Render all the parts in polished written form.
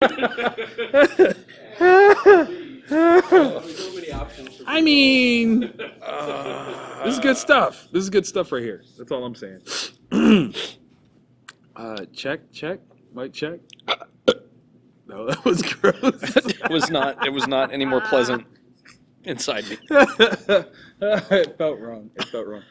I mean, this is good stuff. This is good stuff right here. That's all I'm saying. Check. Mic check. No, that was gross. It was not. It was not any more pleasant inside me. It felt wrong. It felt wrong.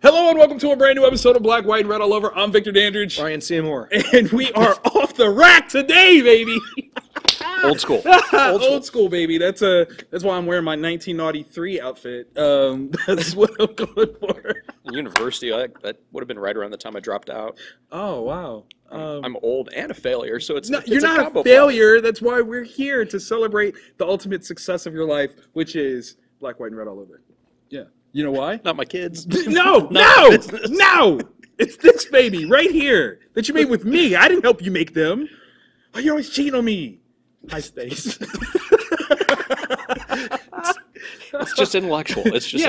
Hello and welcome to a brand new episode of Black, White, and Red All Over. I'm Victor Dandridge. Ryan Seymore. And we are off the rack today, baby. Old school. Old school, baby. That's why I'm wearing my 1993 outfit. That's what I'm going for. University, that would have been right around the time I dropped out. Oh, wow. I'm old and a failure, so it's you're not a failure. That's why we're here to celebrate the ultimate success of your life, which is Black, White, and Red All Over. Yeah. You know why? Not my kids. No! It's this baby right here that you made with me. I didn't help you make them. Why you always cheating on me? Hi, Space. It's just intellectual. It's just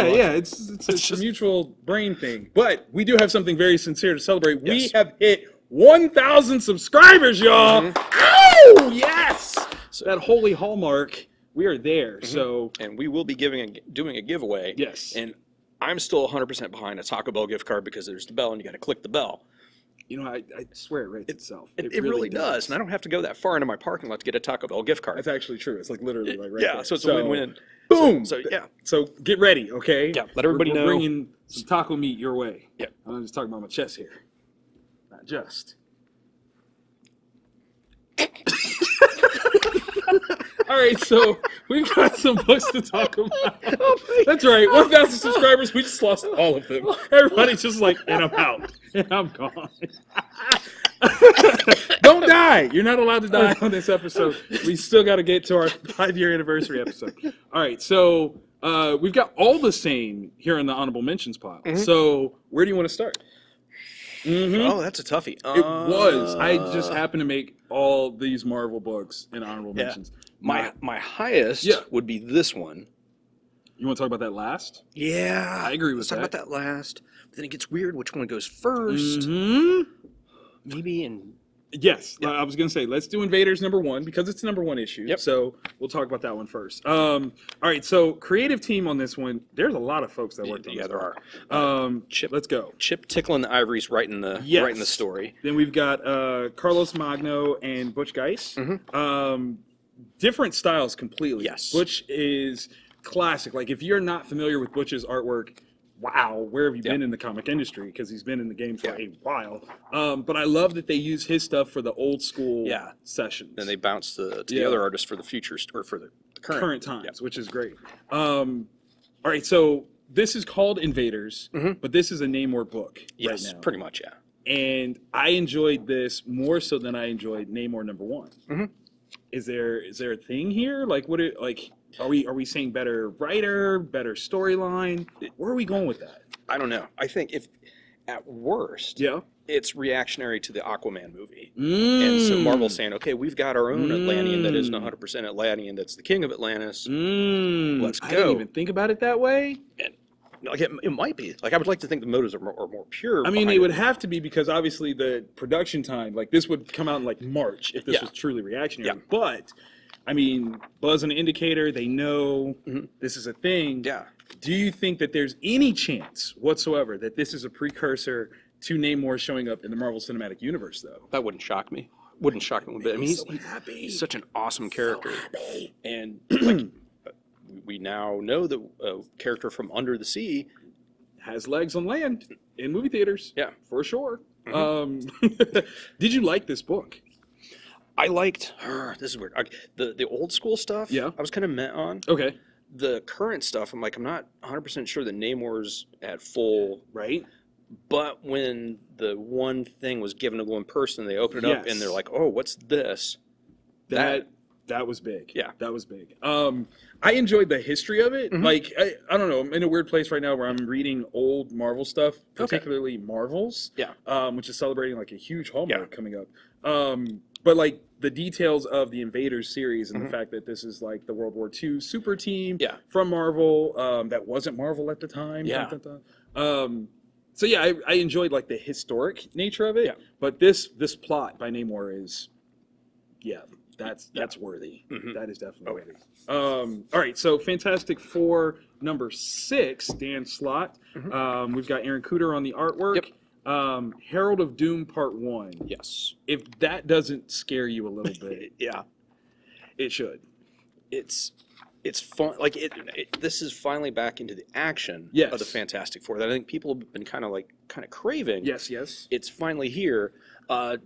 It's a mutual brain thing. But we do have something very sincere to celebrate. Yes. We have hit 1,000 subscribers, y'all. Mm-hmm. Ow! Yes! So that holy hallmark. We are there, so... And we will be doing a giveaway. Yes. And I'm still 100% behind a Taco Bell gift card because there's the bell and you got to click the bell. You know, I swear it rates itself. It really does. And I don't have to go that far into my parking lot to get a Taco Bell gift card. That's actually true. It's like literally like right there. So it's a win-win. Boom! So yeah. So get ready, okay? Yeah, let everybody know. We're bringing some taco meat your way. Yeah. I'm just talking about my chest here. Not just. All right, so we've got some books to talk about. That's right, 1,000 subscribers. We just lost all of them. Everybody's just like, and I'm out, and I'm gone. Don't die. You're not allowed to die on this episode. We still got to get to our 5-year anniversary episode. All right, so we've got all the same here in the honorable mentions pile. Mm-hmm. So where do you want to start? Mm-hmm. Oh, that's a toughie. It was. I just happened to make all these Marvel books in honorable mentions. My highest would be this one. You want to talk about that last? Yeah. I agree with Let's that. talk about that last. But then it gets weird which one goes first. Mm-hmm. Maybe in... Yes. I was going to say, let's do Invaders #1 because it's the #1 issue. Yep. So we'll talk about that one first. All right. So creative team on this one, there's a lot of folks that worked on this. Yeah, there are. Chip, let's go. Chip tickling the ivories right in the story. Then we've got Carlos Magno and Butch Geis. Mm-hmm. Different styles completely. Yes. Butch is classic. Like if you're not familiar with Butch's artwork, wow, where have you been in the comic industry? Because he's been in the game for a while. But I love that they use his stuff for the old school sessions. Then they bounce to the other artists for the future or for the current times, which is great. All right, so this is called Invaders, but this is a Namor book right now. Pretty much, yeah. And I enjoyed this more so than I enjoyed Namor #1. Mm-hmm. Is there a thing here? Like are we saying better writer, better storyline? Where are we going with that? I don't know. I think if at worst, it's reactionary to the Aquaman movie. And so Marvel's saying, okay, we've got our own Atlantean that isn't 100% Atlantean, that's the king of Atlantis. Let's go. I didn't even think about it that way. And like it might be. Like I would like to think the motives are more pure. I mean, they would have to be because obviously the production time, like this would come out in like March if this was truly reactionary. Yeah. But I mean, Buzz and Indicator, they know this is a thing. Yeah. Do you think that there's any chance whatsoever that this is a precursor to Namor showing up in the Marvel Cinematic Universe, though? That wouldn't shock me. Wouldn't shock me one bit. I mean, he's such an awesome character. And like, we now know that a character from Under the Sea has legs on land in movie theaters. Yeah. For sure. Did you like this book? I liked, this is weird, the old school stuff, I was kind of met on. Okay. The current stuff, I'm not 100% sure that Namor's at full. Right. But when the one thing was given to one person, they opened it up and they're like, oh, what's this? That That was big. Yeah. That was big. I enjoyed the history of it. Like, I don't know, I'm in a weird place right now where I'm reading old Marvel stuff, particularly Marvels, which is celebrating like a huge Hallmark coming up. But like the details of the Invaders series and the fact that this is like the World War II super team from Marvel that wasn't Marvel at the time. Yeah. So yeah, I enjoyed like the historic nature of it. Yeah. But this plot by Namor is, that's worthy. That is definitely worthy. All right, so Fantastic Four number 6, Dan Slott. We've got Aaron Cooter on the artwork. Herald of Doom Part 1. Yes. If that doesn't scare you a little bit, it should. It's fun. Like this is finally back into the action of the Fantastic Four that I think people have been kind of craving. Yes. It's finally here.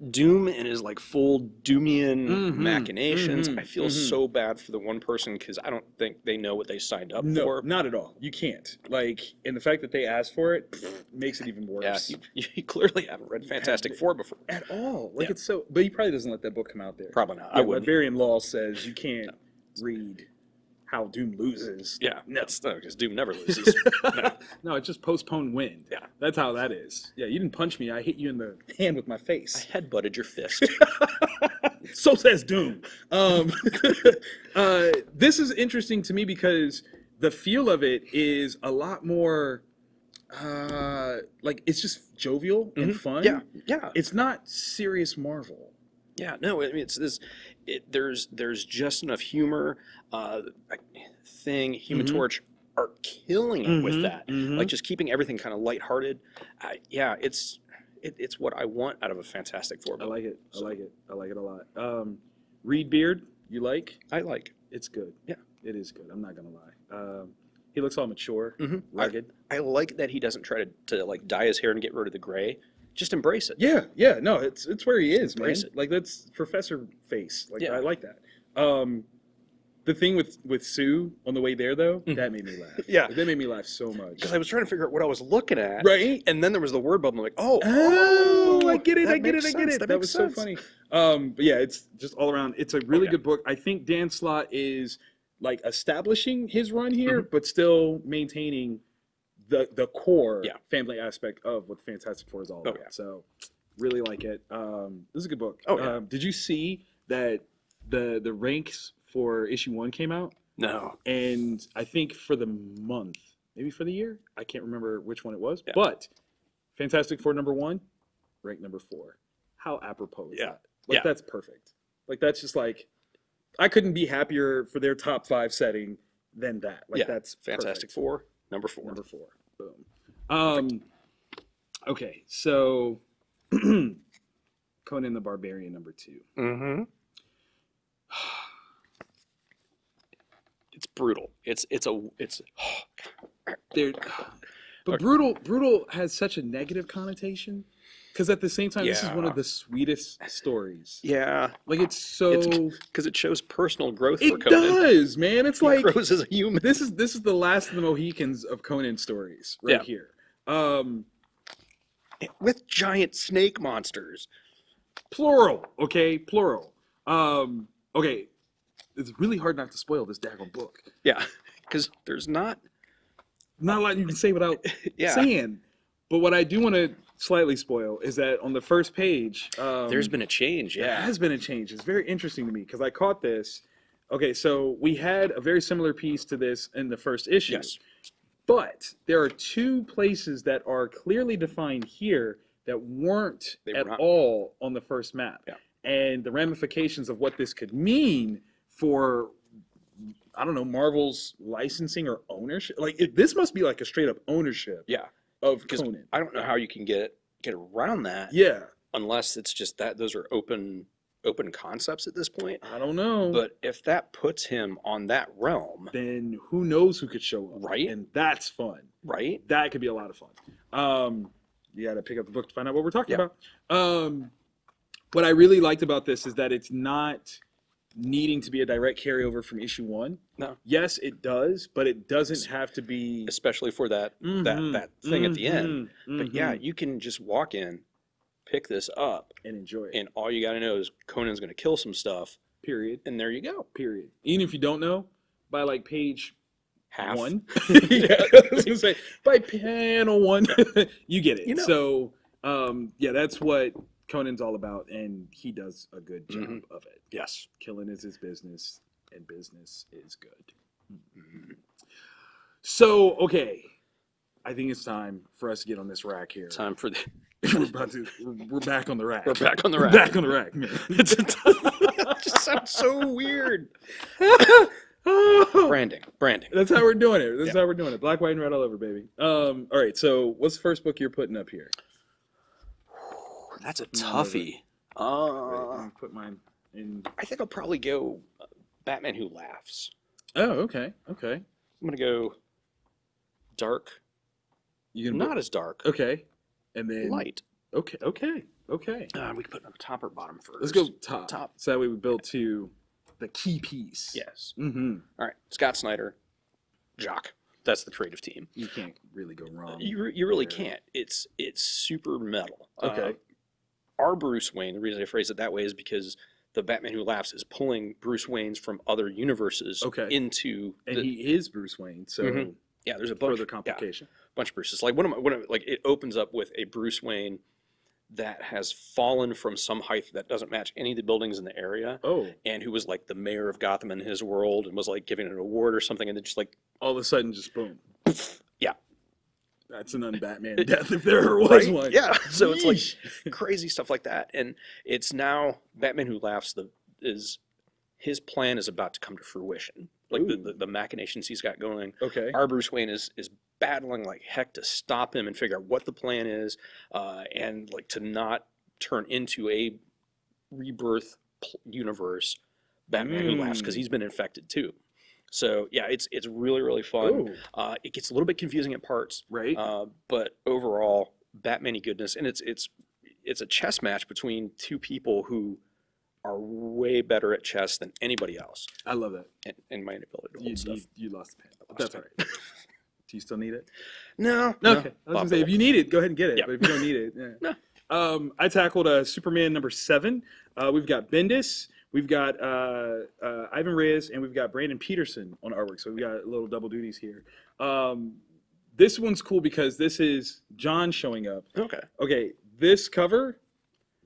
Doom and his like full Doomian machinations. I feel so bad for the one person because I don't think they know what they signed up for. Not at all. You can't. Like, and the fact that they asked for it makes it even worse. Yeah, you clearly haven't read Fantastic Four before at all. Like it's so. But he probably doesn't let that book come out there. Probably not. I would. Barbarian law says you can't read how Doom loses. Yeah, that's because Doom never loses. No, it's just postponed win. Yeah, that's how that is. Yeah, you didn't punch me. I hit you in the hand with my face. I headbutted your fist. So says Doom. This is interesting to me because the feel of it is a lot more like it's just jovial and fun. Yeah. It's not serious Marvel. Yeah, no, I mean it's this. There's just enough humor. Human Torch are killing it with that. Like just keeping everything kind of lighthearted. It's what I want out of a Fantastic Four book. I like it. I like it a lot. Reed Beard, you like? I like. It's good. Yeah, it is good. I'm not gonna lie. He looks all mature, rugged. I like that he doesn't try to like dye his hair and get rid of the gray. Just embrace it. Yeah. No, it's where he is, embrace man. it. Like that's Professor Face. Like I like that. The thing with Sue on the way there though, that made me laugh. Yeah, that made me laugh so much because I was trying to figure out what I was looking at. Right, and then there was the word bubble. I'm like, I get it. I get it. That was sense. So funny. But yeah, it's just all around. It's a really good book. I think Dan Slott is like establishing his run here, but still maintaining the core family aspect of what the Fantastic Four is all about. So really like it. This is a good book. Did you see that the ranks for issue 1 came out? No. And I think for the month, maybe for the year, I can't remember which one it was, but Fantastic Four number 1, rank number 4. How apropos is that? Like that's perfect. Like that's just like I couldn't be happier for their top 5 setting than that. Like that's Fantastic perfect. Four, number 4. Number 4. Boom. Okay, so Conan the Barbarian number 2. It's brutal. It's but brutal has such a negative connotation because at the same time this is one of the sweetest stories. Yeah, like it's so because it shows personal growth for Conan. It does, man. It's like he grows as a human. This is the last of the Mohicans of Conan stories right here. With giant snake monsters. Plural, okay, plural. Okay. It's really hard not to spoil this daggone book. Yeah, because there's not a lot you can say without saying. But what I do want to slightly spoil is that on the first page, there's been a change. Yeah, there has been a change. It's very interesting to me because I caught this. Okay, so we had a very similar piece to this in the first issue. Yes, but there are 2 places that are clearly defined here that weren't at all on the first map. Yeah, and the ramifications of what this could mean for, I don't know, Marvel's licensing or ownership. Like this must be like a straight up ownership. Of Conan. I don't know how you can get around that. Yeah. Unless it's just that those are open concepts at this point. I don't know. But if that puts him on that realm, then who knows who could show up. Right. And that's fun. Right. That could be a lot of fun. You got to pick up the book to find out what we're talking about. What I really liked about this is that it's not needing to be a direct carryover from issue 1. No. Yes, it does, but it doesn't have to be, especially for that that thing at the end. But yeah, you can just walk in, pick this up, and enjoy it. And all you got to know is Conan's going to kill some stuff, Period. And there you go. Period. Even if you don't know, by like page half 1, yeah, I was gonna say by panel 1, you get it. You know. So, yeah, that's what Conan's all about, and he does a good job of it. Yes. Killing is his business, and business is good. So, okay, I think it's time for us to get on this rack here. Time for the. We're back on the rack. We're back on the rack. Back on the rack. It just sounds so weird. Branding. That's how we're doing it. That's how we're doing it. Black, white, and red all over, baby. All right. So, what's the first book you're putting up here? That's a toughie. Let me put mine in. I think I'll probably go Batman Who Laughs. Oh, okay. Okay. I'm gonna go dark. You not as dark. Okay. And then light. Okay. Okay. Okay. We can put it on the top or bottom first. Let's go top. Top. So that way we build to the key piece. Yes. Mm-hmm. All right. Scott Snyder, Jock. That's the creative team. You can't really go wrong. You really can't. It's super metal. Okay. Our Bruce Wayne, the reason I phrase it that way is because the Batman Who Laughs is pulling Bruce Waynes from other universes into. And he is Bruce Wayne, so yeah, there's a bunch further complication. Bunch of Bruces. Like like it opens up with a Bruce Wayne that has fallen from some height that doesn't match any of the buildings in the area. Oh. And who was like the mayor of Gotham in his world and was like giving an award or something, and then just like all of a sudden, just boom. Yeah. That's an un-Batman death if there ever was one. Yeah. So it's like crazy stuff like that. And it's now Batman Who Laughs his plan is about to come to fruition. Like the machinations he's got going. Okay. Our Bruce Wayne is battling like heck to stop him and figure out what the plan is, and like to not turn into a rebirth universe Batman Who Laughs, because he's been infected too. So yeah, it's really, really fun. It gets a little bit confusing at parts, right? But overall, Batman-y goodness, and it's a chess match between two people who are way better at chess than anybody else. I love that. And my inability to hold stuff. You lost the pen. That's all right. Do you still need it? No. Okay. I was going to say, if you need it, go ahead and get it. Yeah. But if you don't need it, yeah. No. I tackled Superman number 7. We've got Bendis, we've got Ivan Reyes, and we've got Brandon Peterson on artwork. So we got little double duties here. This one's cool because this is John showing up. Okay. Okay. This cover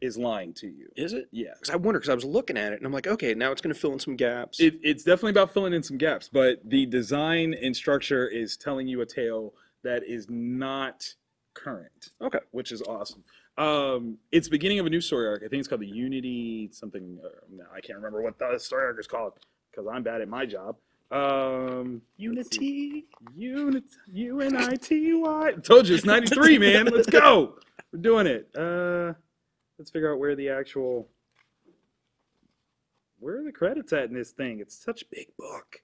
is lying to you. Is it? Yeah. Because I was looking at it and I'm like, okay, now it's going to fill in some gaps. It's definitely about filling in some gaps, but the design and structure is telling you a tale that is not current. Okay. Which is awesome. It's the beginning of a new story arc. I think it's called the Unity something. I can't remember what the story arc is called because I'm bad at my job. Unity. U-N-I-T-Y. Told you it's 93, man. Let's go. We're doing it. Let's figure out where are the credits at in this thing. It's such a big book.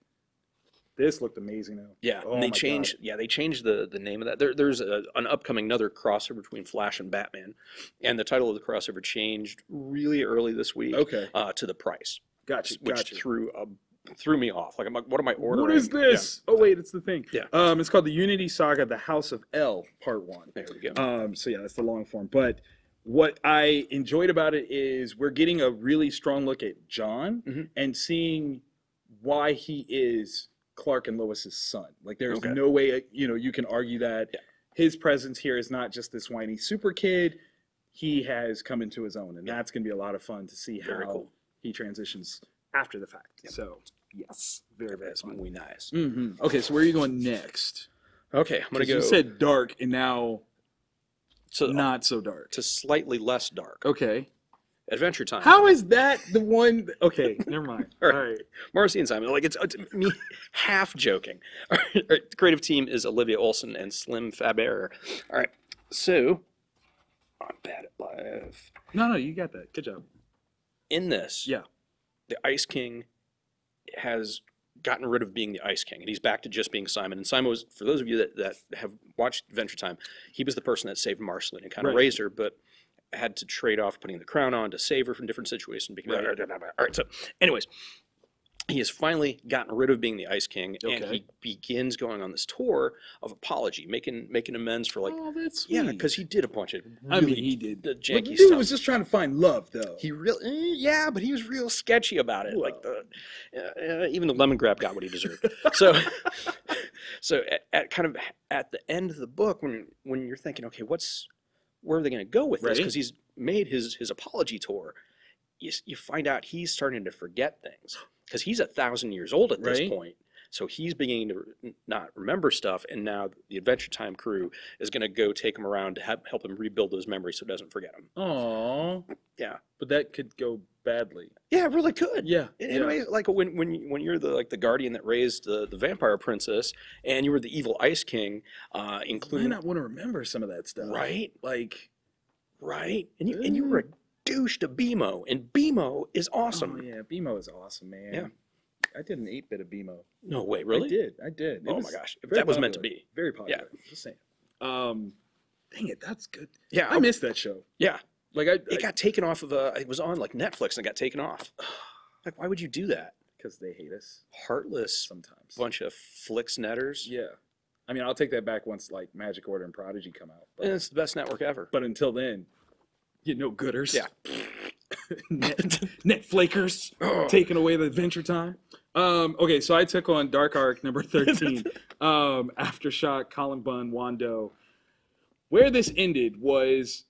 This looked amazing though. Yeah, and they changed the name of that. There's an upcoming another crossover between Flash and Batman, and the title of the crossover changed really early this week. Okay. To the price. Gotcha. Which threw me off. Like, I'm like, what am I ordering? What is this? Yeah. Oh wait, it's the thing. Yeah. It's called the Unity Saga: The House of L, Part 1. There we go. So yeah, that's the long form. But what I enjoyed about it is we're getting a really strong look at John and seeing why he is Clark and Lois's son. Like, there's no way you can argue that his presence here is not just this whiny super kid. He has come into his own, and that's going to be a lot of fun to see how he transitions after the fact. Yep. So yes, very, very fun. Muy nice. Okay, so where are you going next? Okay, I'm going to go. You said dark, and now so not so dark. To slightly less dark. Okay. Adventure Time. How is that the one? Okay, never mind. All right. Marcy and Simon. Like, it's me half joking. All right. The creative team is Olivia Olson and Slim Faber. All right. So, I'm bad at live. No, you got that. Good job. In this, the Ice King has gotten rid of being the Ice King, and he's back to just being Simon. And Simon was, for those of you that have watched Adventure Time, he was the person that saved Marceline and kind of raised her, but had to trade off putting the crown on to save her from different situations. All right, so anyways, he has finally gotten rid of being the Ice King, and he begins going on this tour of apology, making amends for like, oh, that's sweet. yeah, because he did a bunch of he did the janky stuff. He was just trying to find love, though. He really, yeah, but he was real sketchy about it. Whoa. Like even the lemon grab got what he deserved. So at the end of the book, when you're thinking, okay, where are they going to go with this? Because he's made his apology tour. You find out he's starting to forget things because he's 1,000 years old at this point. So he's beginning to not remember stuff, and now the Adventure Time crew is going to go take him around to help him rebuild those memories so he doesn't forget them. Aww. Yeah. But that could go badly. Yeah, it really could. Yeah. Anyway, like when you're the guardian that raised the vampire princess, and you were the evil Ice King, including... I might not want to remember some of that stuff. Right? Like... Right? And you were a douche to BMO, and BMO is awesome. Oh, yeah, BMO is awesome, man. Yeah. I did an 8-bit of BMO. No way, really? I did. Oh my gosh, that was meant to be. Very popular. Yeah. Just saying. Dang it, that's good. Yeah, I missed that show. Yeah, like it got taken off of it was on like Netflix and it got taken off. Like, why would you do that? Because they hate us. Heartless, sometimes. Bunch of Flixnetters. Yeah, I mean, I'll take that back once like Magic Order and Prodigy come out. And it's the best network ever. But until then, you know, gooders. Yeah. Net flakers taking away the Adventure Time. Okay, so I took on Dark Arc number 13. Aftershock, Colin Bunn, Wando. Where this ended was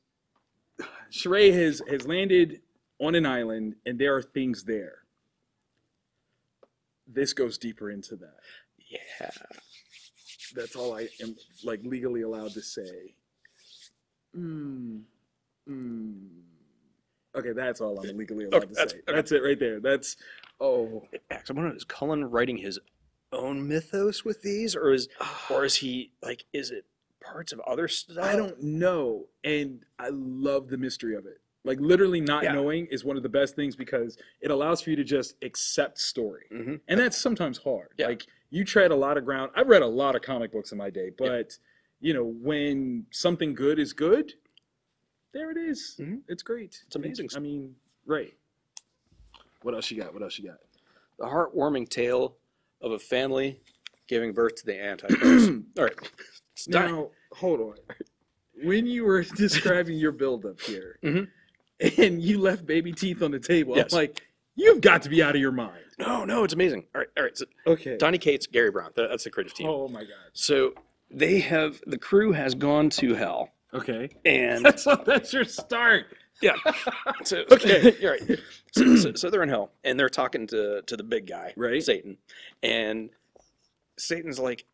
Sheree has landed on an island and there are things there. This goes deeper into that. Yeah. That's all I am like legally allowed to say. Okay, that's all I'm legally allowed to say. That's it right there. That's is Cullen writing his own mythos with these, or is he like, is it parts of other stuff? I don't know, and I love the mystery of it. Like literally not knowing is one of the best things because it allows for you to just accept story, and that's sometimes hard. Yeah. Like you tread a lot of ground. I've read a lot of comic books in my day, but you know when something good is good. There it is. It's great. It's amazing. I mean, right. What else you got? The heartwarming tale of a family giving birth to the Antichrist. All right. Now, hold on. When you were describing your build-up here, and you left Babyteeth on the table, I'm like, you've got to be out of your mind. No, it's amazing. All right. So, Donny Cates, Gary Brown. That's the creative team. Oh, my God. So the crew has gone to hell. Okay. And that's your start. Yeah. So okay. You're right. So they're in hell and they're talking to the big guy, right? Satan. And Satan's like,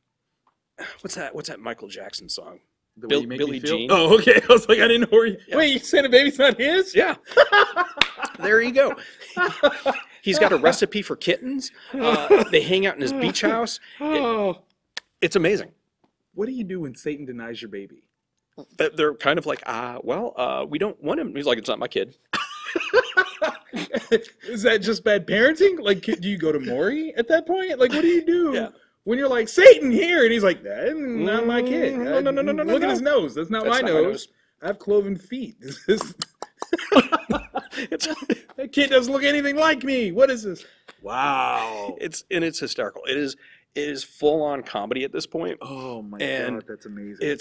what's that Michael Jackson song? Billie Jean. Oh, okay. I was like, I didn't know where you wait, you saying the baby's not his? Yeah. There you go. He's got a recipe for kittens. They hang out in his beach house. It's amazing. What do you do when Satan denies your baby? They're kind of like, we don't want him. He's like, it's not my kid. Is that just bad parenting? Like, do you go to Maury at that point? Like, what do you do when you're like, Satan here? And he's like, that's not my kid. No. Look at his nose. That's not my nose. I have cloven feet. That kid doesn't look anything like me. What is this? Wow. It's hysterical. It is full on comedy at this point. Oh my God, that's amazing.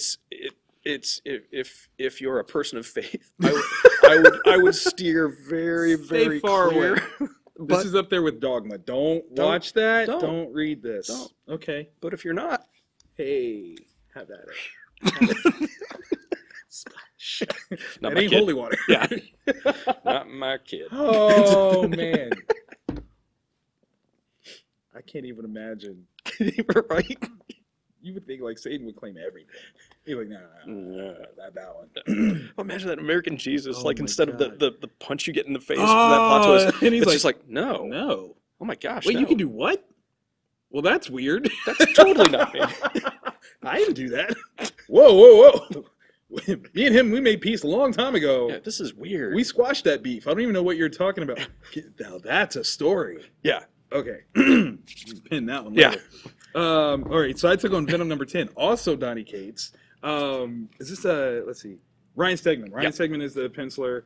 It's if you're a person of faith, I would steer very far clear. Away. This is up there with Dogma. Don't watch that. Don't read this. Don't. Okay. But if you're not, hey, have at it. Splash. That ain't holy water. Yeah. Not my kid. Oh man. I can't even imagine. Right? You would think like Satan would claim everything. He's like, no, that one. Well, imagine that American Jesus, like instead of the punch you get in the face for that plot twist, and he's just like, no. Oh my gosh. Wait, you can do what? Well, that's weird. That's totally not me. I didn't do that. Whoa. Me and him, we made peace a long time ago. Yeah, this is weird. We squashed that beef. I don't even know what you're talking about. Now that's a story. Yeah. Okay. Pin that one later. Yeah. All right, so I took on Venom number 10. Also Donny Cates. Is this let's see, Ryan Stegman. Ryan Stegman is the penciler.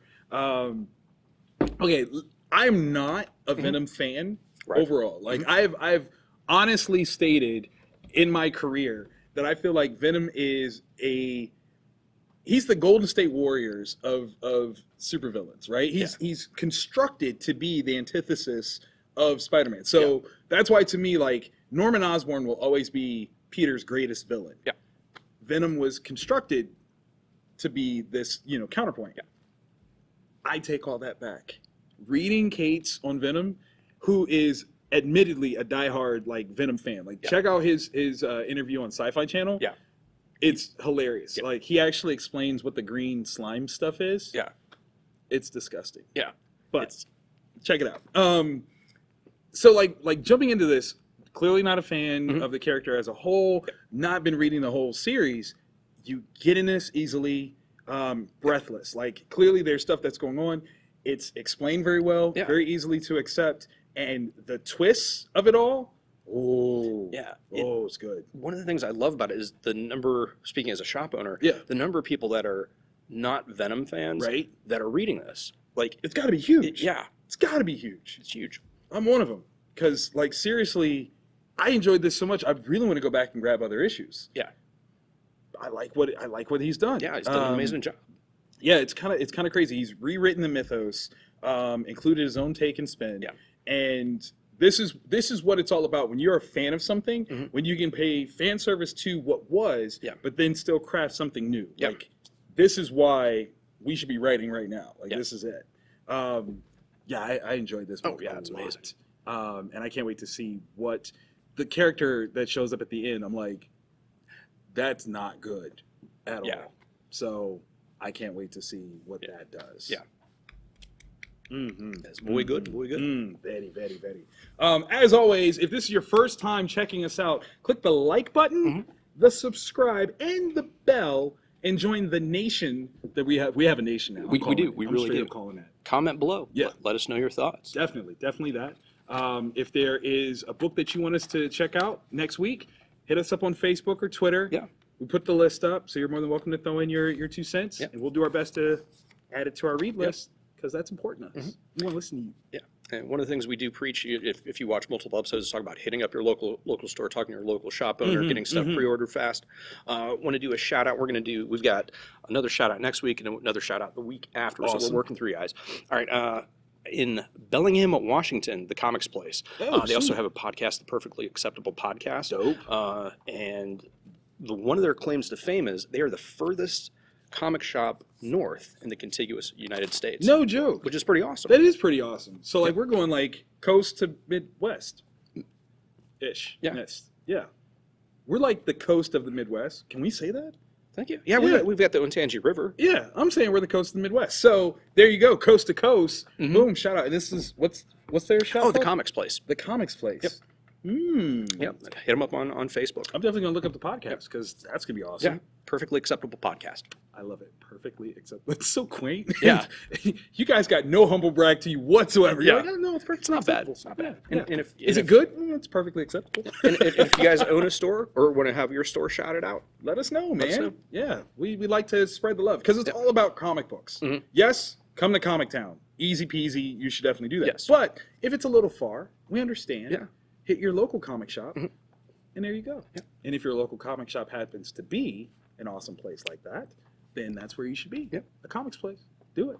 Okay, I'm not a Venom fan. overall. Like I've honestly stated in my career that I feel like Venom is he's the Golden State Warriors of supervillains, right? He's constructed to be the antithesis of Spider-Man. So that's why, to me, like, Norman Osborn will always be Peter's greatest villain. Yeah. Venom was constructed to be this, counterpoint. Yeah. I take all that back. Reading Cates on Venom, who is admittedly a diehard like Venom fan. Like, check out his interview on Sci-Fi Channel. Yeah. It's hilarious. Yeah. Like, he actually explains what the green slime stuff is. Yeah. It's disgusting. Yeah. But check it out. So like jumping into this, clearly not a fan of the character as a whole, not been reading the whole series, you get in this easily, breathless. Like, clearly there's stuff that's going on. It's explained very well, very easily to accept, and the twists of it all, it's good. One of the things I love about it is the number, speaking as a shop owner, the number of people that are not Venom fans that are reading this. Like, it's got to be huge. It's got to be huge. It's huge. I'm one of them. Because, like, seriously, I enjoyed this so much, I really want to go back and grab other issues. Yeah. I like what he's done. Yeah, he's done an amazing job. Yeah, it's kind of crazy. He's rewritten the mythos, included his own take and spin. Yeah. And this is what it's all about. When you're a fan of something, when you can pay fan service to what was, but then still craft something new. Yep. Like, this is why we should be writing right now. Like, this is it. I enjoyed this movie. Oh, yeah, it's amazing. And I can't wait to see what the character that shows up at the end. I'm like, that's not good at all. So I can't wait to see what that does. Yeah. That's muy good, muy good. Very, very, very. As always, if this is your first time checking us out, click the like button, the subscribe, and the bell, and join the nation that we have. We have a nation now. We do. We really do. Calling that. Comment below. Yeah. Let us know your thoughts. Definitely that. If there is a book that you want us to check out next week, hit us up on Facebook or Twitter. Yeah. We put the list up, so you're more than welcome to throw in your 2 cents, and we'll do our best to add it to our read list, because that's important to us. We want to listen to you. Yeah. And one of the things we do preach, if you watch multiple episodes, talk about hitting up your local store, talking to your local shop owner, getting stuff pre-ordered fast. Want to do a shout out. We've got another shout out next week and another shout out the week after. Awesome. So we're working through you guys. All right. In Bellingham, Washington, the Comics Place. They also have a podcast, the Perfectly Acceptable Podcast. Dope. And one of their claims to fame is they are the furthest comic shop north in the contiguous United States. No joke. Which is pretty awesome. That is pretty awesome. So, like, we're going, like, coast to Midwest-ish. Yeah. Yeah. We're like the coast of the Midwest. Can we say that? Thank you. Yeah, we've got the Untangy River. Yeah, I'm saying we're the coast of the Midwest. So, there you go, coast to coast. Boom, shout out. And this is, what's their shout out? Oh, the Comics Place. The Comics Place. Yep. Yep. Hit them up on Facebook. I'm definitely going to look up the podcast, because that's going to be awesome. Yeah. Perfectly Acceptable Podcast. I love it. Perfectly acceptable. It's so quaint. Yeah. You guys got no humble brag to you whatsoever. You're like, oh, no, it's perfect. It's not bad. It's not bad. And is it good? It's perfectly acceptable. And if you guys own a store or want to have your store shouted out, let us know, man. Let us know. Yeah. We like to spread the love, because it's all about comic books. Yes, come to Comic Town. Easy peasy. You should definitely do that. Yes. But if it's a little far, we understand. Yeah. Hit your local comic shop, and there you go. Yeah. And if your local comic shop happens to be an awesome place like that, then that's where you should be. Yep. A comics place. Do it.